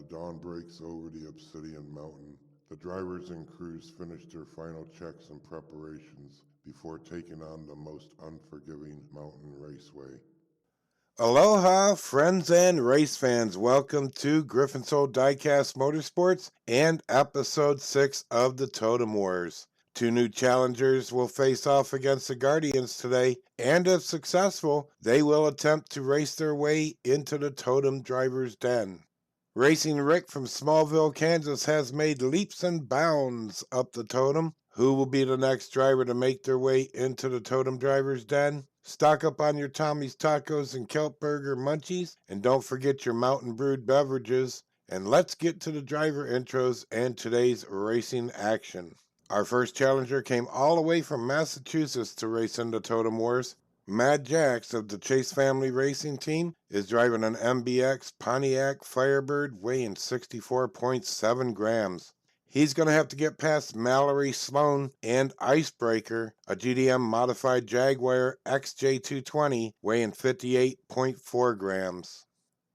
the dawn breaks over the obsidian mountain, the drivers and crews finish their final checks and preparations before taking on the most unforgiving mountain raceway. Aloha, friends and race fans. Welcome to Griffin's Old DIECAST Motorsports and episode 6 of the Totem Wars. 2 new challengers will face off against the Guardians today, and if successful, they will attempt to race their way into the Totem driver's den. Racing Rick from Smallville, Kansas has made leaps and bounds up the Totem. Who will be the next driver to make their way into the Totem driver's den? Stock up on your Tommy's Tacos and Kelp Burger munchies, and don't forget your mountain brewed beverages. And let's get to the driver intros and today's racing action. Our first challenger came all the way from Massachusetts to race in the Totem Wars. Mad Jax of the Chase Family Racing Team is driving an MBX Pontiac Firebird weighing 64.7 grams. He's going to have to get past Mallory Sloan and Icebreaker, a GDM modified Jaguar XJ220 weighing 58.4 grams.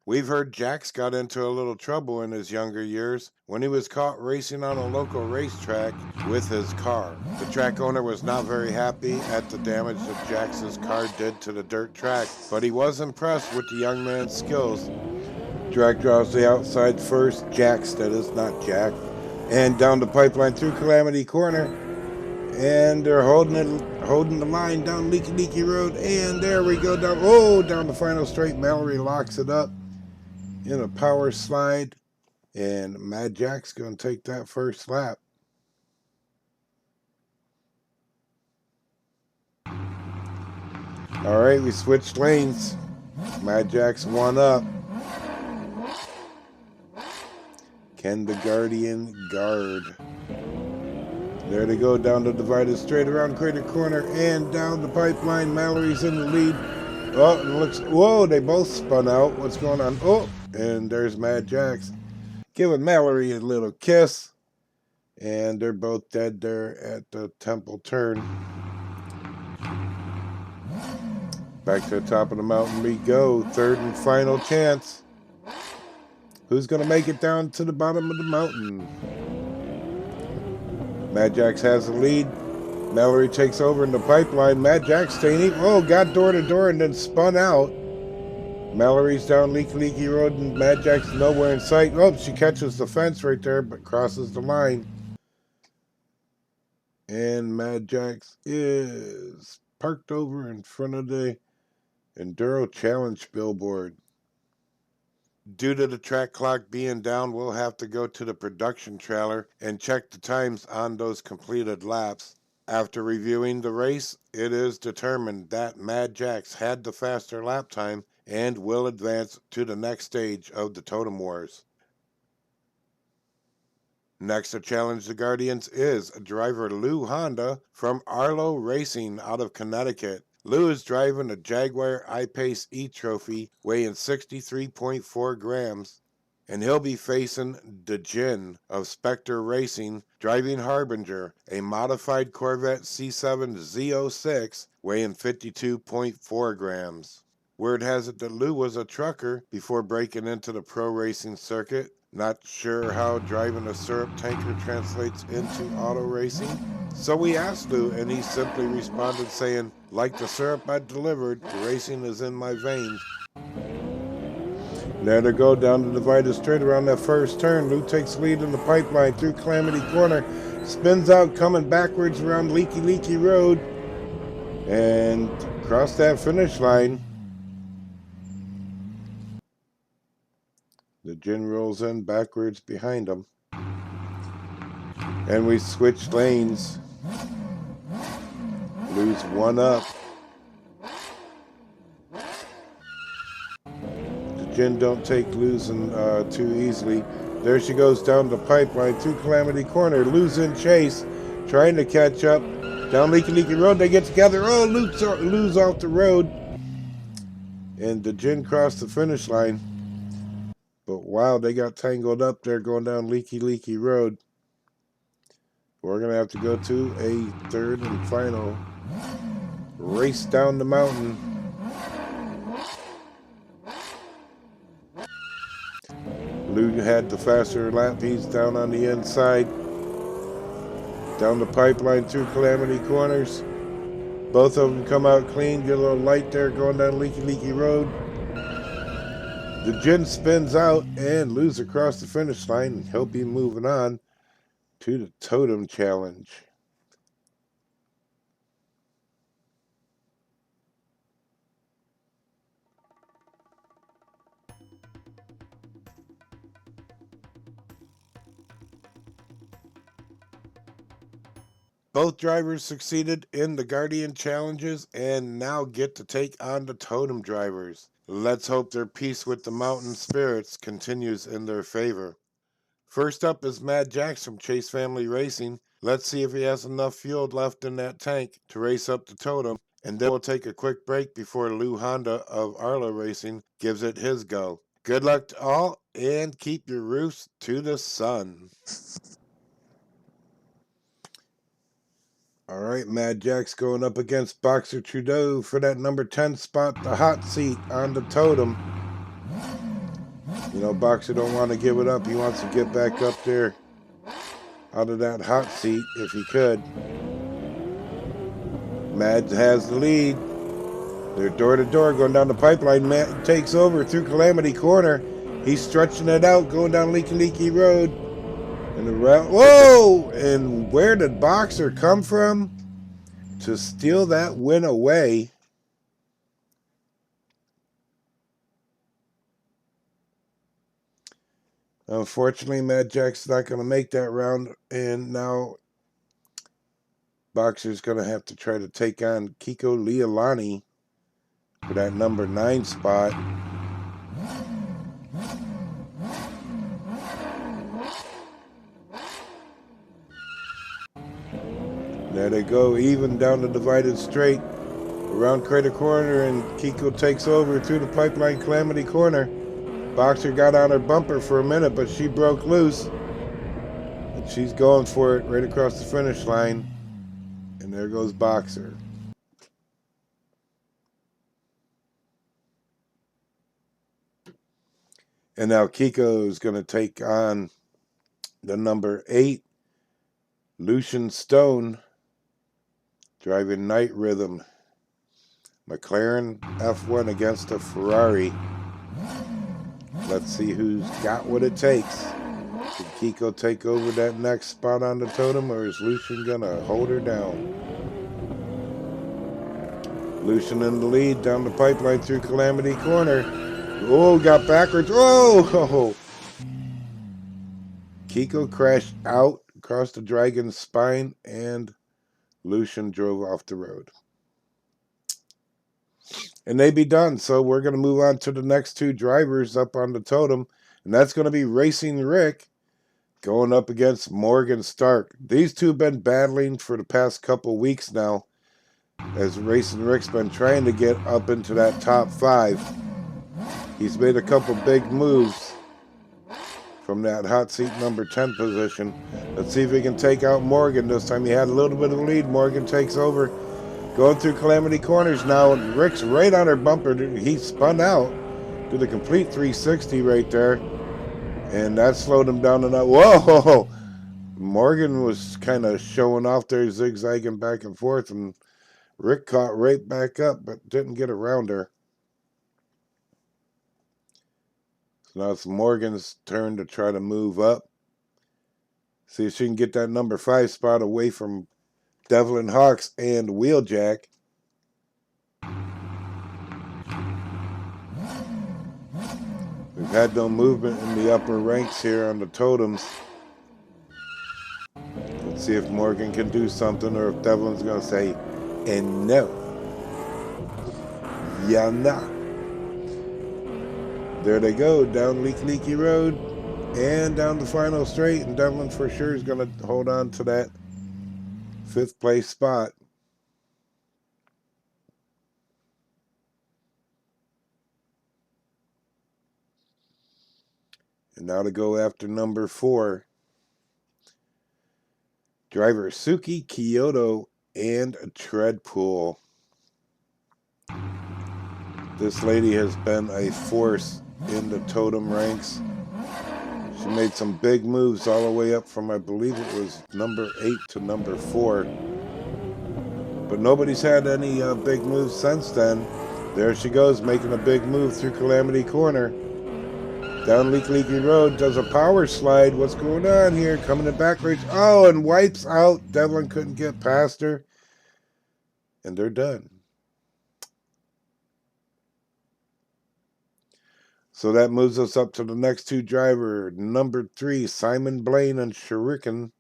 We've heard Jax got into a little trouble in his younger years when he was caught racing on a local racetrack with his car. The track owner was not very happy at the damage that Jax's car did to the dirt track, but he was impressed with the young man's skills. Drag draws the outside first, Jax that is, not Jack, and down the pipeline through Calamity Corner, and they're holding the line down Leaky Road, and there we go down the final straight. Mallory locks it up in a power slide, and Mad Jack's going to take that first lap. All right, we switched lanes. Mad Jack's one up. Can the Guardian guard? There they go down the divided straight around Crater Corner and down the pipeline. Mallory's in the lead. Oh, it looks, whoa, they both spun out. What's going on? Oh, and there's Mad Jax giving Mallory a little kiss. And they're both dead there at the Temple turn. Back to the top of the mountain we go. Third and final chance. Who's going to make it down to the bottom of the mountain? Mad Jax has the lead. Mallory takes over in the pipeline. Mad Jax staying. Oh, got door to door and then spun out. Mallory's down Leaky Road and Mad Jax nowhere in sight. Oh, she catches the fence right there but crosses the line. And Mad Jax is parked over in front of the Enduro Challenge billboard. Due to the track clock being down, we'll have to go to the production trailer and check the times on those completed laps. After reviewing the race, it is determined that Mad Jax had the faster lap time and will advance to the next stage of the Totem Wars. Next to challenge the Guardians is driver Lou Honda from Arlo Racing out of Connecticut. Lou is driving a Jaguar I-Pace E-Trophy weighing 63.4 grams, and he'll be facing DeJin of Spectre Racing driving Harbinger, a modified Corvette C7 Z06 weighing 52.4 grams. Word has it that Lou was a trucker before breaking into the pro racing circuit. Not sure how driving a syrup tanker translates into auto racing. So we asked Lou, and he simply responded saying, "Like the syrup I delivered, racing is in my veins." There they go down the divided straight around that first turn. Lou takes lead in the pipeline through Calamity Corner, spins out coming backwards around Leaky Road, and across that finish line. The gin rolls in backwards behind him. And we switch lanes. Lou's one up. The gin don't take losing too easily. There she goes down the pipeline through Calamity Corner. Lou's in chase, trying to catch up. Down Leaky Road, they get together. Oh, Lou's off the road. And the gin crossed the finish line. But wow, they got tangled up there going down Leaky Road. We're going to have to go to a third and final race down the mountain. Lou had the faster lap. He's down on the inside. Down the pipeline through Calamity Corners. Both of them come out clean. Get a little light there going down Leaky Road. The Gin spins out and Lou's across the finish line. He'll be moving on to the Totem Challenge. Both drivers succeeded in the Guardian challenges and now get to take on the Totem drivers. Let's hope their peace with the mountain spirits continues in their favor. First up is Mad Jax from Chase Family Racing. Let's see if he has enough fuel left in that tank to race up the Totem, and then we'll take a quick break before Lou Honda of Arla Racing gives it his go. Good luck to all, and keep your roofs to the sun. All right, Mad Jax going up against Boxer Trudeau for that number 10 spot, the hot seat on the Totem. You know, Boxer don't want to give it up. He wants to get back up there out of that hot seat if he could. Mad has the lead. They're door to door going down the pipeline. Mad takes over through Calamity Corner. He's stretching it out, going down Leaky Road. And around, whoa! And where did Boxer come from to steal that win away? Unfortunately, Mad Jack's not going to make that round, and now Boxer's going to have to try to take on Kiko Leolani for that number 9 spot. There they go, even down the divided straight, around Crater Corner, and Kiko takes over through the pipeline Calamity Corner. Boxer got on her bumper for a minute, but she broke loose. And she's going for it right across the finish line. And there goes Boxer. And now Kiko is going to take on the number 8, Lucian Stone, driving Night Rhythm. McLaren F1 against a Ferrari. Let's see who's got what it takes. Can Kiko take over that next spot on the Totem, or is Lucian going to hold her down? Lucian in the lead down the pipeline through Calamity Corner. Oh, got backwards. Oh! Kiko crashed out across the Dragon's spine, and Lucian drove off the road. And they'd be done. So we're going to move on to the next 2 drivers up on the Totem. And that's going to be Racing Rick going up against Morgan Stark. These two have been battling for the past couple weeks now, as Racing Rick's been trying to get up into that top 5. He's made a couple big moves from that hot seat number 10 position. Let's see if he can take out Morgan. This time he had a little bit of a lead. Morgan takes over. Going through Calamity Corners now, and Rick's right on her bumper. He spun out, did a complete 360 right there, and that slowed him down enough. Whoa! Morgan was kind of showing off there, zigzagging back and forth, and Rick caught right back up, but didn't get around her. So now it's Morgan's turn to try to move up. See if she can get that number 5 spot away from Devlin Hawks and Wheeljack. We've had no movement in the upper ranks here on the Totems. Let's see if Morgan can do something, or if Devlin's going to say, and no. Yeah, nah. There they go, down Leaky Road and down the final straight, and Devlin for sure is going to hold on to that 5th place spot. And now to go after number 4. Driver Suki Kyoto and Treadpool. This lady has been a force in the Totem ranks. She made some big moves all the way up from, I believe it was number 8 to number 4. But nobody's had any big moves since then. There she goes, making a big move through Calamity Corner. Down Leaky Road, does a power slide. What's going on here? Coming in back race. Oh, and wipes out. Devlin couldn't get past her. And they're done. So that moves us up to the next two driver. Number 3, Simon Blaine and Shuriken.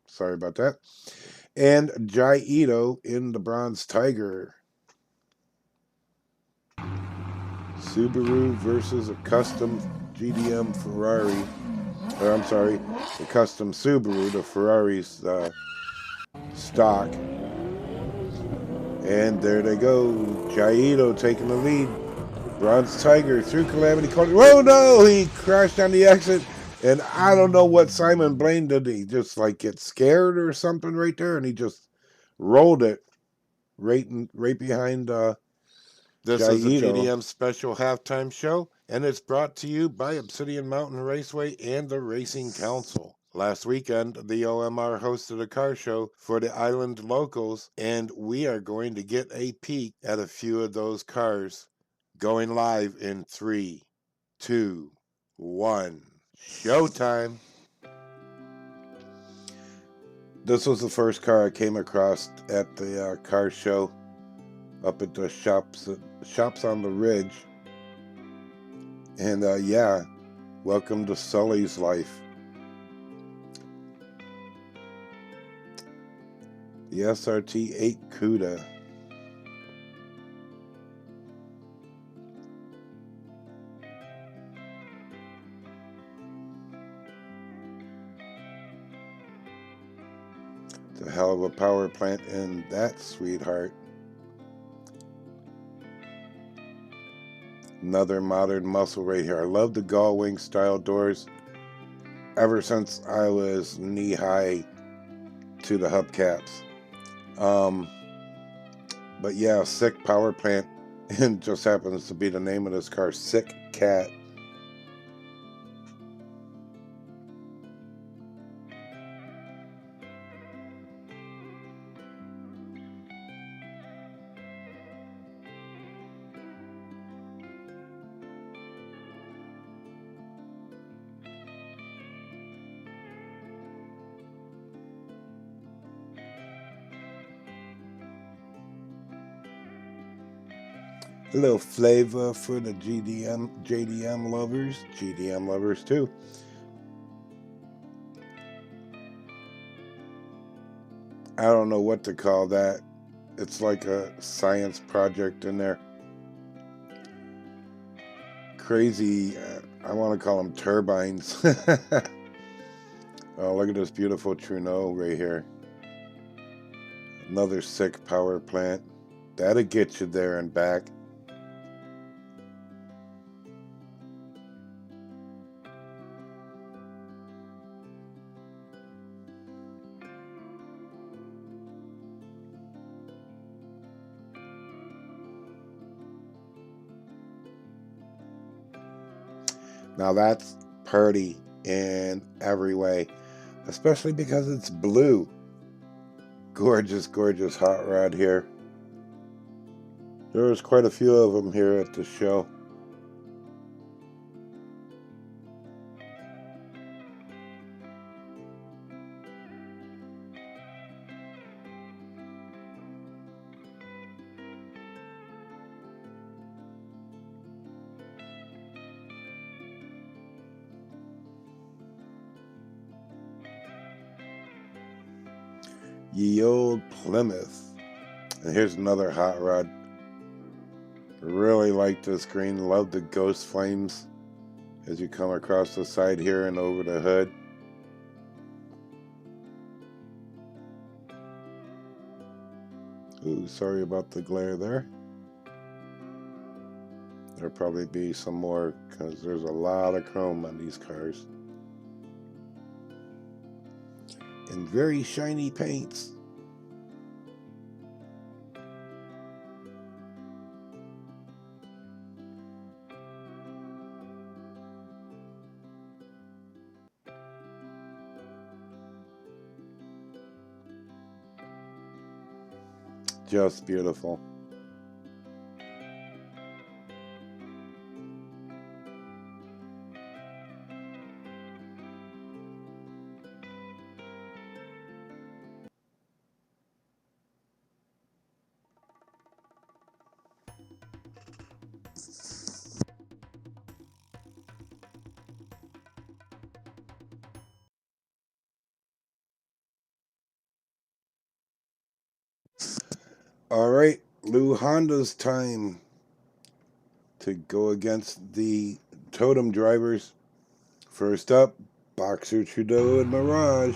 Sorry about that. And Jai Ito in the Bronze Tiger. Subaru versus a custom GDM Ferrari. Or I'm sorry, the custom Subaru, the Ferrari's stock. And there they go. Jai Ito taking the lead. Bronze Tiger through Calamity Corner. Oh no! He crashed on the exit. And I don't know what Simon Blaine did. He just like get scared or something right there, and he just rolled it right behind this is a GDM special halftime show, and it's brought to you by Obsidian Mountain Raceway and the Racing Council. Last weekend, the OMR hosted a car show for the island locals, and we are going to get a peek at a few of those cars. Going live in 3, 2, 1. Showtime! This was the first car I came across at the car show up at the shops on the ridge. And yeah, welcome to Sully's life. The SRT 8 CUDA. It's a hell of a power plant in that sweetheart. Another modern muscle right here. I love the gull wing style doors ever since I was knee high to the hubcaps. But yeah, sick power plant, and just happens to be the name of this car, Sick Cat. A little flavor for the JDM lovers, GDM lovers too. I don't know what to call that. It's like a science project in there. Crazy, I want to call them turbines. Oh, look at this beautiful Trudeau right here. Another sick power plant. That'll get you there and back. Now that's pretty in every way, especially because it's blue. Gorgeous, gorgeous hot rod here. There's quite a few of them here at the show. Ye old Plymouth. And here's another hot rod. Really like this green. Love the ghost flames as you come across the side here and over the hood. Ooh, sorry about the glare there. There'll probably be some more because there's a lot of chrome on these cars. And very shiny paints. Just beautiful. All right, Lou Honda's time to go against the Totem drivers. First up, Boxer Trudeau and Mirage.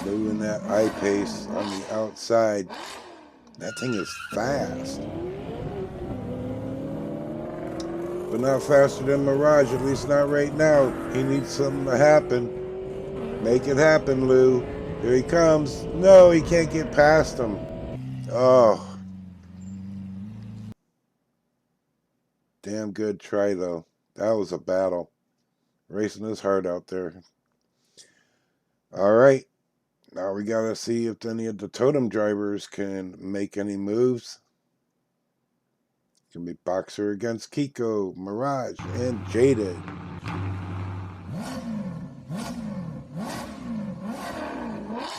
Lou in that eye pace on the outside. That thing is fast. But not faster than Mirage, at least not right now. He needs something to happen. Make it happen, Lou. Here he comes. No, he can't get past him. Oh. Damn good try, though. That was a battle. Racing his heart out there. All right. Now we got to see if any of the Totem drivers can make any moves. It's going to be Boxer against Kiko, Mirage, and Jaded.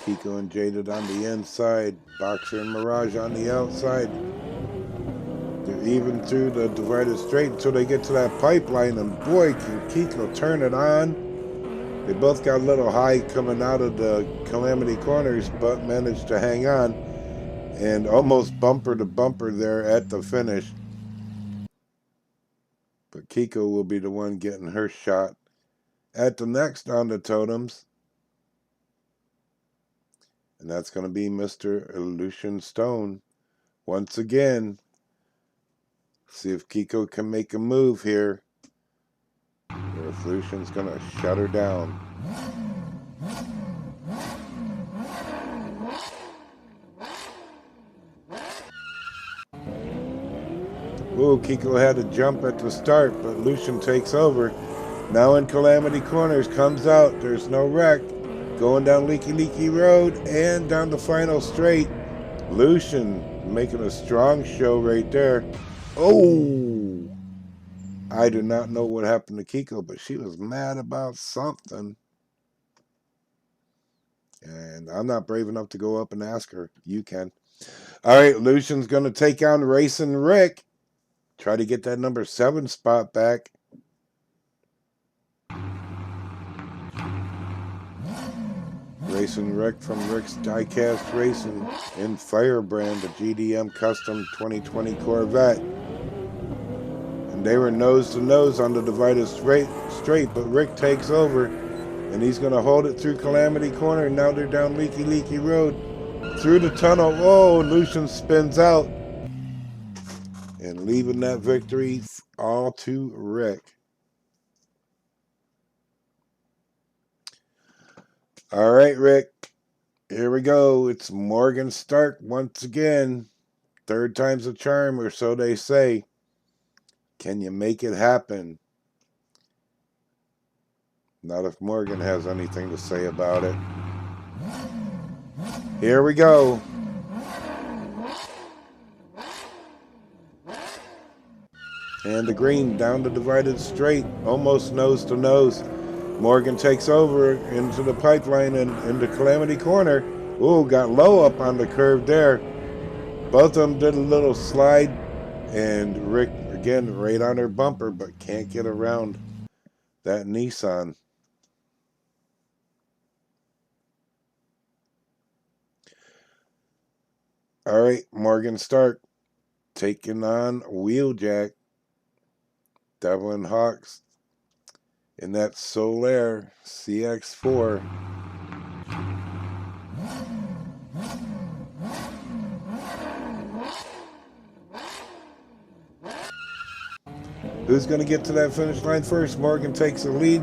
Kiko and Jaded on the inside. Boxer and Mirage on the outside. They're even through the divided straight until they get to that pipeline, and boy, can Kiko turn it on. They both got a little high coming out of the Calamity Corners, but managed to hang on and almost bumper to bumper there at the finish. But Kiko will be the one getting her shot at the next on the Totems. And that's going to be Mr. Lucian Stone. Once again, see if Kiko can make a move here. Or if Lucian's going to shut her down. Ooh, Kiko had to jump at the start, but Lucian takes over. Now in Calamity Corners, comes out. There's no wreck. Going down Leaky Road and down the final straight. Lucian making a strong show right there. Oh! I do not know what happened to Kiko, but she was mad about something. And I'm not brave enough to go up and ask her. You can. All right, Lucian's going to take on Racing Rick. Try to get that number 7 spot back. Racing Rick from Rick's DIECAST Racing in Firebrand, the GDM Custom 2020 Corvette. And they were nose to nose on the divided straight, but Rick takes over. And he's going to hold it through Calamity Corner. And now they're down Leaky Road. Through the tunnel. Oh, Lucian spins out. And leaving that victory all to Rick. All right, Rick. Here we go. It's Morgan Stark once again. 3rd time's a charm, or so they say. Can you make it happen? Not if Morgan has anything to say about it. Here we go. And the green down the divided straight, almost nose to nose. Morgan takes over into the pipeline and into Calamity Corner. Ooh, got low up on the curve there. Both of them did a little slide. And Rick, again, right on her bumper, but can't get around that Nissan. All right, Morgan Stark taking on Wheeljack. Devlin Hawks in that Solaire CX4. Who's going to get to that finish line first? Morgan takes the lead,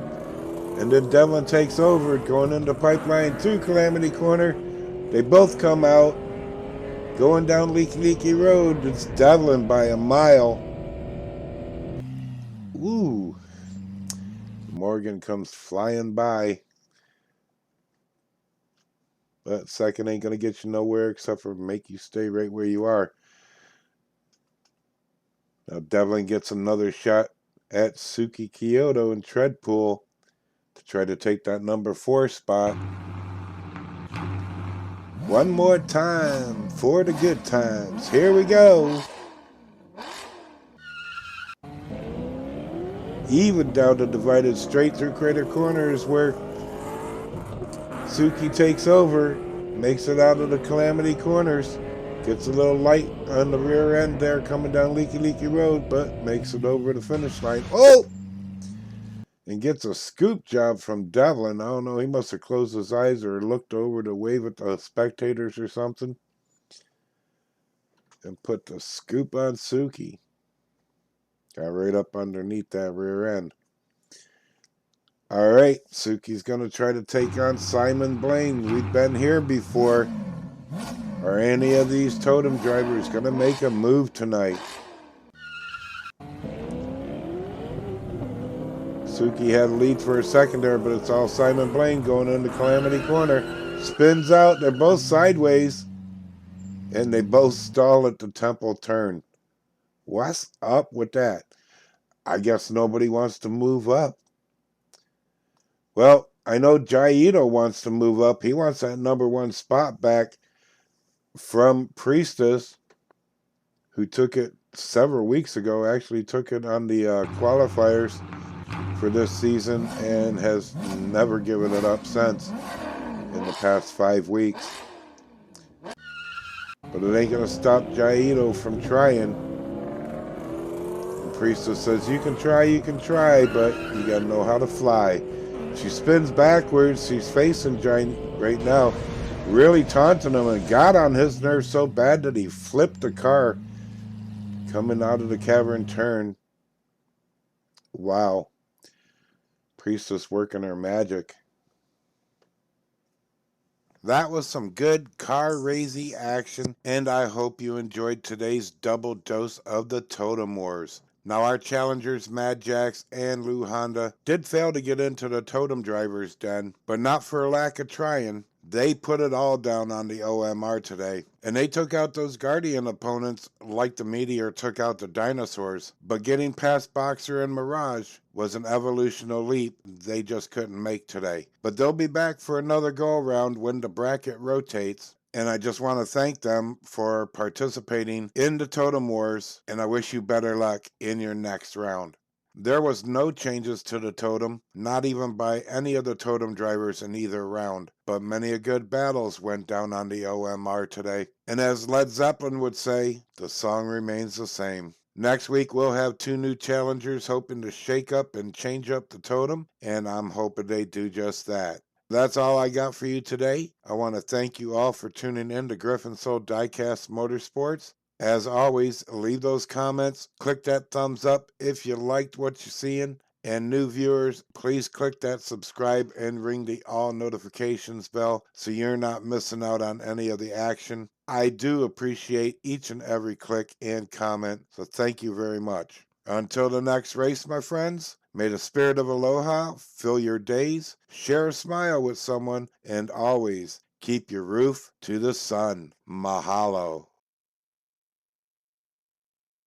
and then Devlin takes over, going into pipeline to Calamity Corner. They both come out, going down Leaky Road. It's Devlin by a mile. Ooh. Morgan comes flying by. But second ain't going to get you nowhere except for make you stay right where you are. Now Devlin gets another shot at Suki Kyoto in tread pool to try to take that number 4 spot. One more time for the good times. Here we go. Even down the divided straight through Crater Corners where Suki takes over, makes it out of the Calamity Corners, gets a little light on the rear end there coming down Leaky Leaky Road, but makes it over the finish line. Oh! And gets a scoop job from Devlin. I don't know, he must have closed his eyes or looked over to wave at the spectators or something. And put the scoop on Suki. Got right up underneath that rear end. All right, Suki's going to try to take on Simon Blaine. We've been here before. Are any of these Totem drivers going to make a move tonight? Suki had a lead for a second there, but it's all Simon Blaine going into Calamity Corner. Spins out. They're both sideways. And they both stall at the Temple turn. What's up with that? I guess nobody wants to move up. Well, I know Jaito wants to move up. He wants that number 1 spot back from Priestess, who took it several weeks ago. Actually took it on the qualifiers for this season and has never given it up since in the past 5 weeks. But it ain't going to stop Jaito from trying. And Priestess says, you can try, but you got to know how to fly. She spins backwards. She's facing Giant right now, really taunting him, and got on his nerves so bad that he flipped the car coming out of the cavern turn. Wow. Priestess working her magic. That was some good car racy action, and I hope you enjoyed today's double dose of the Totem Wars. Now our challengers, Mad Jax and Lou Honda, did fail to get into the Totem driver's den, but not for a lack of trying. They put it all down on the OMR today, and they took out those Guardian opponents like the Meteor took out the dinosaurs, but getting past Boxer and Mirage was an evolutional leap they just couldn't make today. But they'll be back for another go-around when the bracket rotates, and I just want to thank them for participating in the Totem Wars, and I wish you better luck in your next round. There was no changes to the Totem, not even by any of the Totem drivers in either round, but many a good battles went down on the OMR today. And as Led Zeppelin would say, the song remains the same. Next week we'll have 2 new challengers hoping to shake up and change up the Totem, and I'm hoping they do just that. That's all I got for you today. I want to thank you all for tuning in to Griffin Soul DIECAST Motorsports. As always, leave those comments, click that thumbs up if you liked what you're seeing, and new viewers, please click that subscribe and ring the all notifications bell so you're not missing out on any of the action. I do appreciate each and every click and comment, so thank you very much. Until the next race, my friends, may the spirit of Aloha fill your days, share a smile with someone, and always keep your roof to the sun. Mahalo.